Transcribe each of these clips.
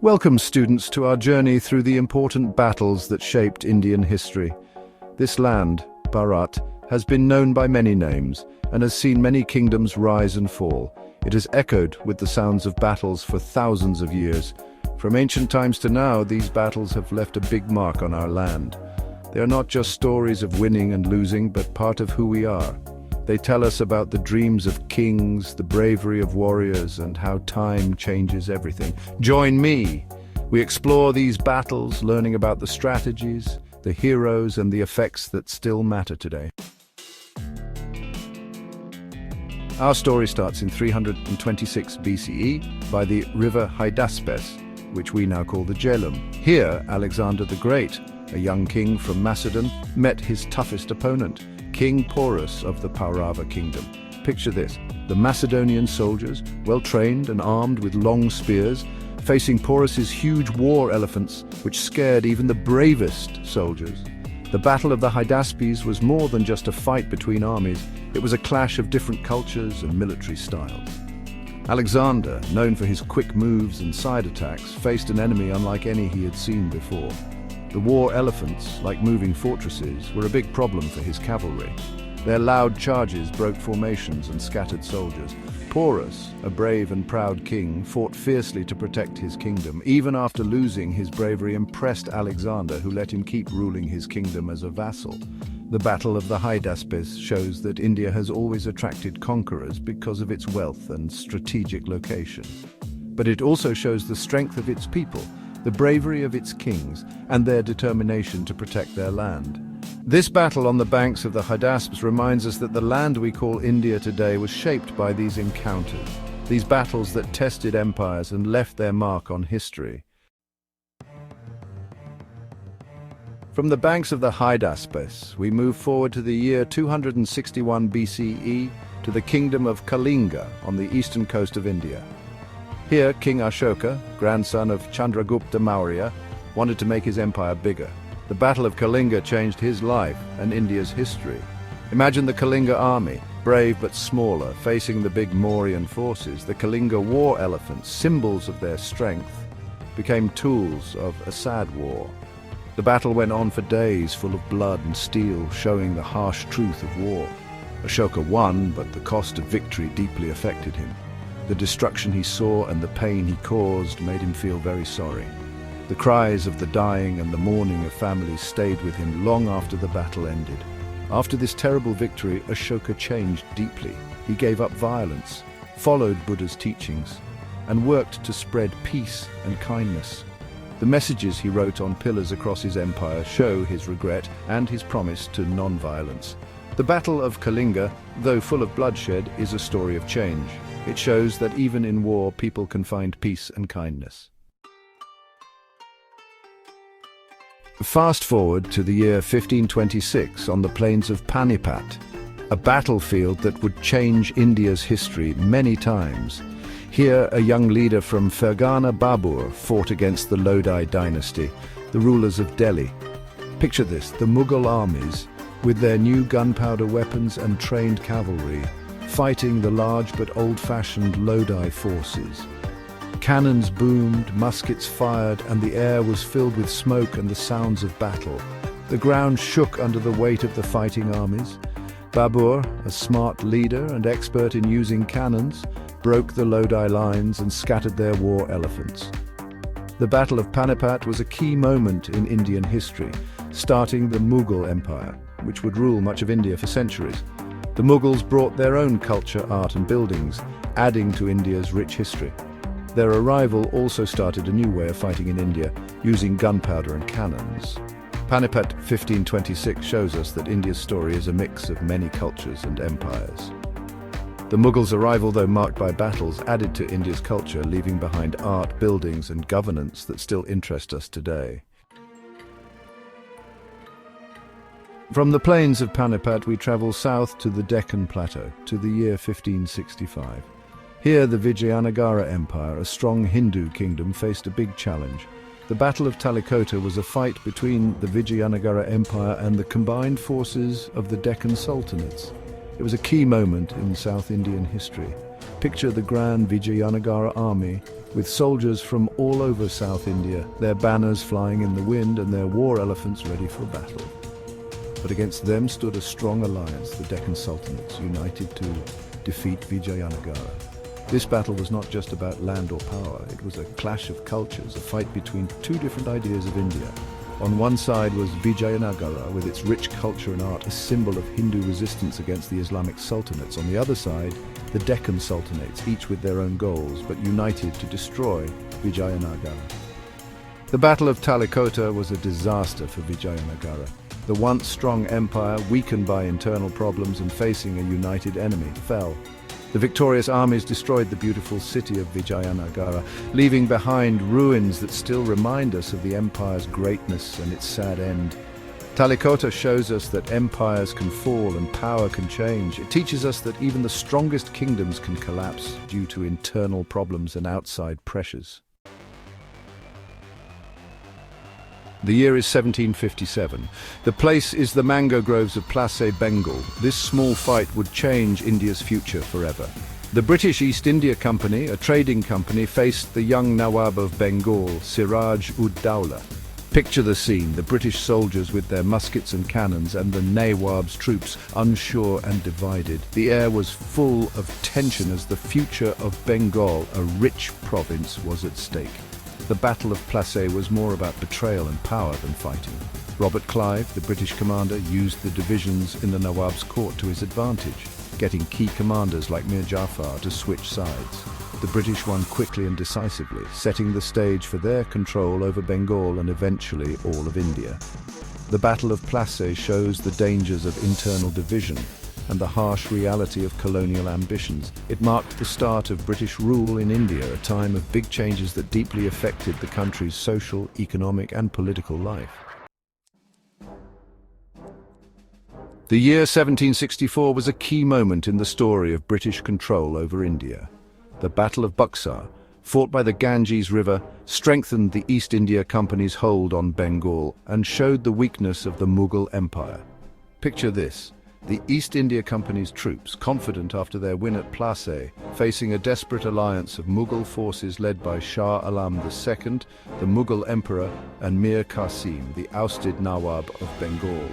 Welcome, students, to our journey through the important battles that shaped Indian history. This land, Bharat, has been known by many names and has seen many kingdoms rise and fall. It has echoed with the sounds of battles for thousands of years. From ancient times to now, these battles have left a big mark on our land. They are not just stories of winning and losing, but part of who we are. They tell us about the dreams of kings, the bravery of warriors, and how time changes everything. Join me! We explore these battles, learning about the strategies, the heroes, and the effects that still matter today. Our story starts in 326 BCE by the river Hydaspes, which we now call the Jhelum. Here, Alexander the Great, a young king from Macedon, met his toughest opponent, King Porus of the Paurava kingdom. Picture this, the Macedonian soldiers, well-trained and armed with long spears, facing Porus's huge war elephants, which scared even the bravest soldiers. The Battle of the Hydaspes was more than just a fight between armies. It was a clash of different cultures and military styles. Alexander, known for his quick moves and side attacks, faced an enemy unlike any he had seen before. The war elephants, like moving fortresses, were a big problem for his cavalry. Their loud charges broke formations and scattered soldiers. Porus, a brave and proud king, fought fiercely to protect his kingdom. Even after losing, his bravery impressed Alexander, who let him keep ruling his kingdom as a vassal. The Battle of the Hydaspes shows that India has always attracted conquerors because of its wealth and strategic location. But it also shows the strength of its people, the bravery of its kings, and their determination to protect their land. This battle on the banks of the Hydaspes reminds us that the land we call India today was shaped by these encounters, these battles that tested empires and left their mark on history. From the banks of the Hydaspes, we move forward to the year 261 BCE to the kingdom of Kalinga on the eastern coast of India. Here, King Ashoka, grandson of Chandragupta Maurya, wanted to make his empire bigger. The Battle of Kalinga changed his life and India's history. Imagine the Kalinga army, brave but smaller, facing the big Mauryan forces. The Kalinga war elephants, symbols of their strength, became tools of a sad war. The battle went on for days, full of blood and steel, showing the harsh truth of war. Ashoka won, but the cost of victory deeply affected him. The destruction he saw and the pain he caused made him feel very sorry. The cries of the dying and the mourning of families stayed with him long after the battle ended. After this terrible victory, Ashoka changed deeply. He gave up violence, followed Buddha's teachings, and worked to spread peace and kindness. The messages he wrote on pillars across his empire show his regret and his promise to non-violence. The Battle of Kalinga, though full of bloodshed, is a story of change. It shows that even in war, people can find peace and kindness. Fast forward to the year 1526 on the plains of Panipat, a battlefield that would change India's history many times. Here, a young leader from Fergana, Babur, fought against the Lodi dynasty, the rulers of Delhi. Picture this, the Mughal armies, with their new gunpowder weapons and trained cavalry, fighting the large but old-fashioned Lodi forces. Cannons boomed, muskets fired, and the air was filled with smoke and the sounds of battle. The ground shook under the weight of the fighting armies. Babur, a smart leader and expert in using cannons, broke the Lodi lines and scattered their war elephants. The Battle of Panipat was a key moment in Indian history, starting the Mughal Empire, which would rule much of India for centuries. The Mughals brought their own culture, art and buildings, adding to India's rich history. Their arrival also started a new way of fighting in India, using gunpowder and cannons. Panipat 1526 shows us that India's story is a mix of many cultures and empires. The Mughals' arrival, though marked by battles, added to India's culture, leaving behind art, buildings and governance that still interest us today. From the plains of Panipat, we travel south to the Deccan Plateau, to the year 1565. Here, the Vijayanagara Empire, a strong Hindu kingdom, faced a big challenge. The Battle of Talikota was a fight between the Vijayanagara Empire and the combined forces of the Deccan Sultanates. It was a key moment in South Indian history. Picture the grand Vijayanagara army with soldiers from all over South India, their banners flying in the wind and their war elephants ready for battle. But against them stood a strong alliance, the Deccan Sultanates, united to defeat Vijayanagara. This battle was not just about land or power, it was a clash of cultures, a fight between two different ideas of India. On one side was Vijayanagara, with its rich culture and art, a symbol of Hindu resistance against the Islamic sultanates. On the other side, the Deccan Sultanates, each with their own goals, but united to destroy Vijayanagara. The Battle of Talikota was a disaster for Vijayanagara. The once strong empire, weakened by internal problems and facing a united enemy, fell. The victorious armies destroyed the beautiful city of Vijayanagara, leaving behind ruins that still remind us of the empire's greatness and its sad end. Talikota shows us that empires can fall and power can change. It teaches us that even the strongest kingdoms can collapse due to internal problems and outside pressures. The year is 1757. The place is the mango groves of Plassey, Bengal. This small fight would change India's future forever. The British East India Company, a trading company, faced the young Nawab of Bengal, Siraj-ud-Dowlah. Picture the scene, the British soldiers with their muskets and cannons and the Nawab's troops, unsure and divided. The air was full of tension as the future of Bengal, a rich province, was at stake. The Battle of Plassey was more about betrayal and power than fighting. Robert Clive, the British commander, used the divisions in the Nawab's court to his advantage, getting key commanders like Mir Jafar to switch sides. The British won quickly and decisively, setting the stage for their control over Bengal and eventually all of India. The Battle of Plassey shows the dangers of internal division and the harsh reality of colonial ambitions. It marked the start of British rule in India, a time of big changes that deeply affected the country's social, economic and political life. The year 1764 was a key moment in the story of British control over India. The Battle of Buxar, fought by the Ganges River, strengthened the East India Company's hold on Bengal and showed the weakness of the Mughal Empire. Picture this. The East India Company's troops, confident after their win at Plassey, facing a desperate alliance of Mughal forces led by Shah Alam II, the Mughal Emperor, and Mir Qasim, the ousted Nawab of Bengal.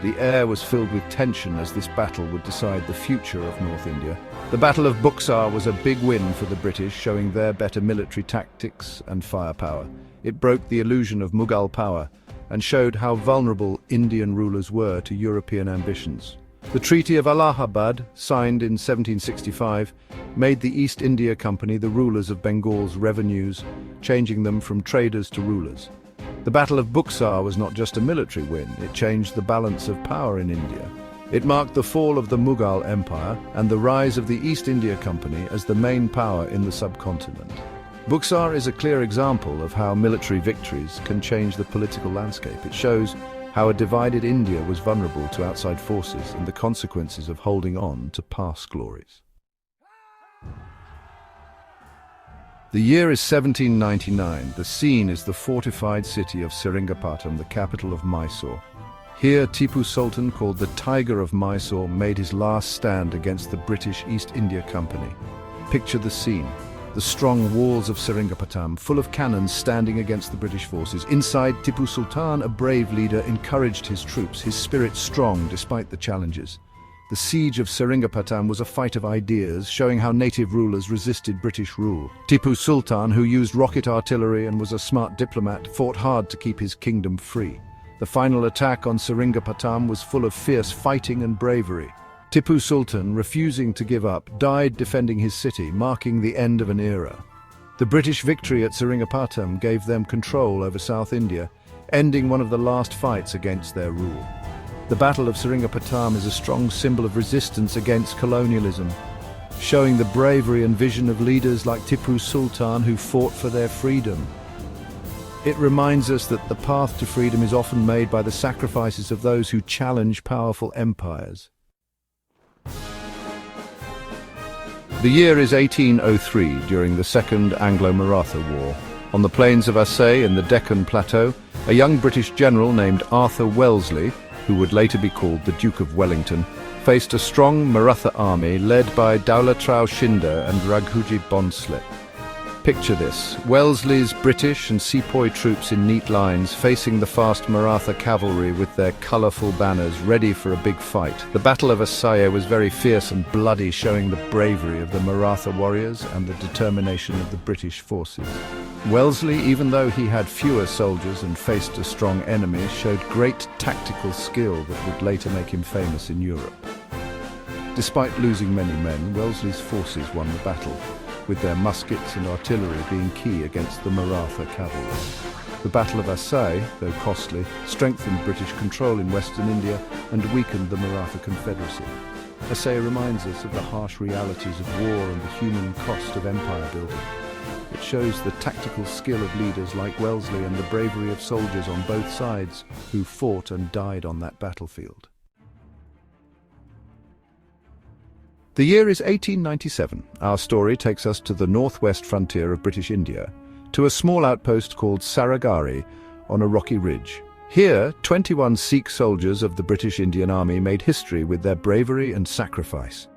The air was filled with tension as this battle would decide the future of North India. The Battle of Buxar was a big win for the British, showing their better military tactics and firepower. It broke the illusion of Mughal power and showed how vulnerable Indian rulers were to European ambitions. The Treaty of Allahabad, signed in 1765, made the East India Company the rulers of Bengal's revenues, changing them from traders to rulers. The Battle of Buxar was not just a military win, it changed the balance of power in India. It marked the fall of the Mughal Empire and the rise of the East India Company as the main power in the subcontinent. Buxar is a clear example of how military victories can change the political landscape. It shows how a divided India was vulnerable to outside forces and the consequences of holding on to past glories. The year is 1799. The scene is the fortified city of Seringapatam, the capital of Mysore. Here, Tipu Sultan, called the Tiger of Mysore, made his last stand against the British East India Company. Picture the scene. The strong walls of Seringapatam, full of cannons standing against the British forces. Inside, Tipu Sultan, a brave leader, encouraged his troops, his spirit strong despite the challenges. The Siege of Seringapatam was a fight of ideas, showing how native rulers resisted British rule. Tipu Sultan, who used rocket artillery and was a smart diplomat, fought hard to keep his kingdom free. The final attack on Seringapatam was full of fierce fighting and bravery. Tipu Sultan, refusing to give up, died defending his city, marking the end of an era. The British victory at Seringapatam gave them control over South India, ending one of the last fights against their rule. The Battle of Seringapatam is a strong symbol of resistance against colonialism, showing the bravery and vision of leaders like Tipu Sultan who fought for their freedom. It reminds us that the path to freedom is often made by the sacrifices of those who challenge powerful empires. The year is 1803, during the Second Anglo-Maratha War. On the plains of Assaye in the Deccan Plateau, a young British general named Arthur Wellesley, who would later be called the Duke of Wellington, faced a strong Maratha army led by Daulatrao Shinde and Raghuji Bhonsle. Picture this: Wellesley's British and sepoy troops in neat lines facing the fast Maratha cavalry with their colourful banners ready for a big fight. The Battle of Assaye was very fierce and bloody, showing the bravery of the Maratha warriors and the determination of the British forces. Wellesley, even though he had fewer soldiers and faced a strong enemy, showed great tactical skill that would later make him famous in Europe. Despite losing many men, Wellesley's forces won the battle, with their muskets and artillery being key against the Maratha cavalry. The Battle of Assaye, though costly, strengthened British control in Western India and weakened the Maratha Confederacy. Assaye reminds us of the harsh realities of war and the human cost of empire building. It shows the tactical skill of leaders like Wellesley and the bravery of soldiers on both sides who fought and died on that battlefield. The year is 1897. Our story takes us to the northwest frontier of British India, to a small outpost called Sarigari on a rocky ridge. Here, 21 Sikh soldiers of the British Indian Army made history with their bravery and sacrifice.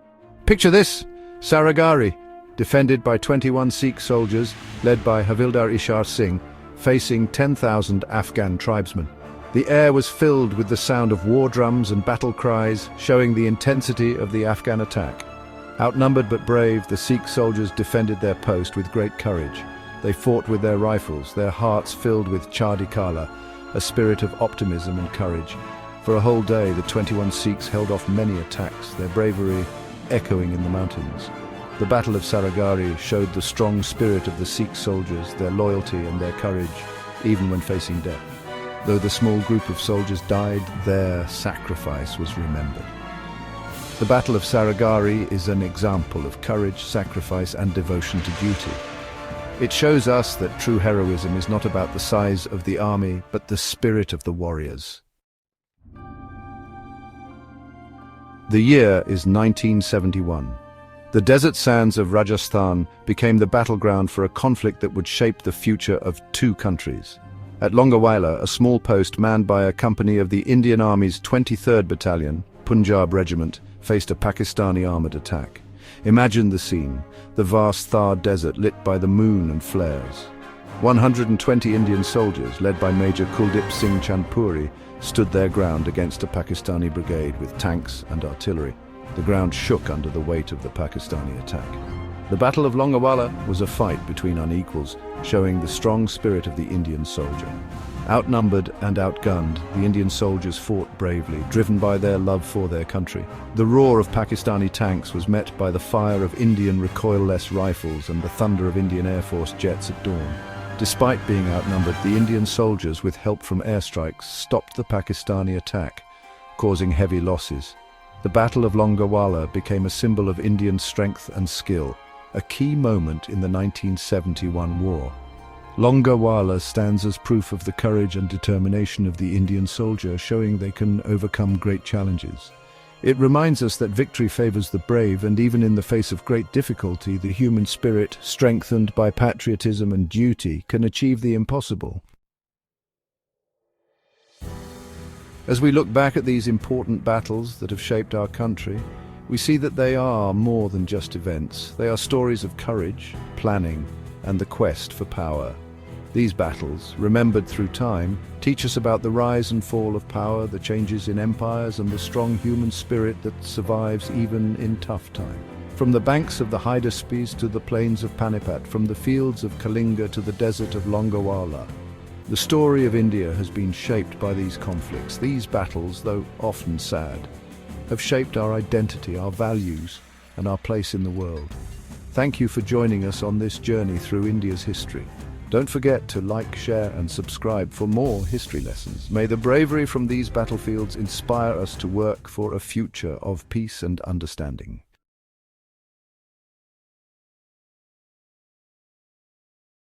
Picture this: Sarigari, defended by 21 Sikh soldiers led by Havildar Ishar Singh, facing 10,000 Afghan tribesmen. The air was filled with the sound of war drums and battle cries, showing the intensity of the Afghan attack. Outnumbered but brave, the Sikh soldiers defended their post with great courage. They fought with their rifles, their hearts filled with Chardi Kala, a spirit of optimism and courage. For a whole day, the 21 Sikhs held off many attacks, their bravery echoing in the mountains. The Battle of Sarigari showed the strong spirit of the Sikh soldiers, their loyalty and their courage, even when facing death. Though the small group of soldiers died, their sacrifice was remembered. The Battle of Sarigari is an example of courage, sacrifice, and devotion to duty. It shows us that true heroism is not about the size of the army, but the spirit of the warriors. The year is 1971. The desert sands of Rajasthan became the battleground for a conflict that would shape the future of two countries. At Longawaila, a small post manned by a company of the Indian Army's 23rd Battalion, Punjab Regiment, faced a Pakistani armoured attack. Imagine the scene: the vast Thar desert lit by the moon and flares. 120 Indian soldiers, led by Major Kuldip Singh Chandpuri, stood their ground against a Pakistani brigade with tanks and artillery. The ground shook under the weight of the Pakistani attack. The Battle of Longawaila was a fight between unequals, showing the strong spirit of the Indian soldier. Outnumbered and outgunned, the Indian soldiers fought bravely, driven by their love for their country. The roar of Pakistani tanks was met by the fire of Indian recoilless rifles and the thunder of Indian Air Force jets at dawn. Despite being outnumbered, the Indian soldiers, with help from airstrikes, stopped the Pakistani attack, causing heavy losses. The Battle of Longawaila became a symbol of Indian strength and skill, a key moment in the 1971 war. Longawaila stands as proof of the courage and determination of the Indian soldier, showing they can overcome great challenges. It reminds us that victory favors the brave, and even in the face of great difficulty, the human spirit, strengthened by patriotism and duty, can achieve the impossible. As we look back at these important battles that have shaped our country, we see that they are more than just events. They are stories of courage, planning, and the quest for power. These battles, remembered through time, teach us about the rise and fall of power, the changes in empires, and the strong human spirit that survives even in tough time. From the banks of the Hydaspes to the plains of Panipat, from the fields of Kalinga to the desert of Longawaila, the story of India has been shaped by these conflicts. These battles, though often sad, have shaped our identity, our values, and our place in the world. Thank you for joining us on this journey through India's history. Don't forget to like, share, and subscribe for more history lessons. May the bravery from these battlefields inspire us to work for a future of peace and understanding.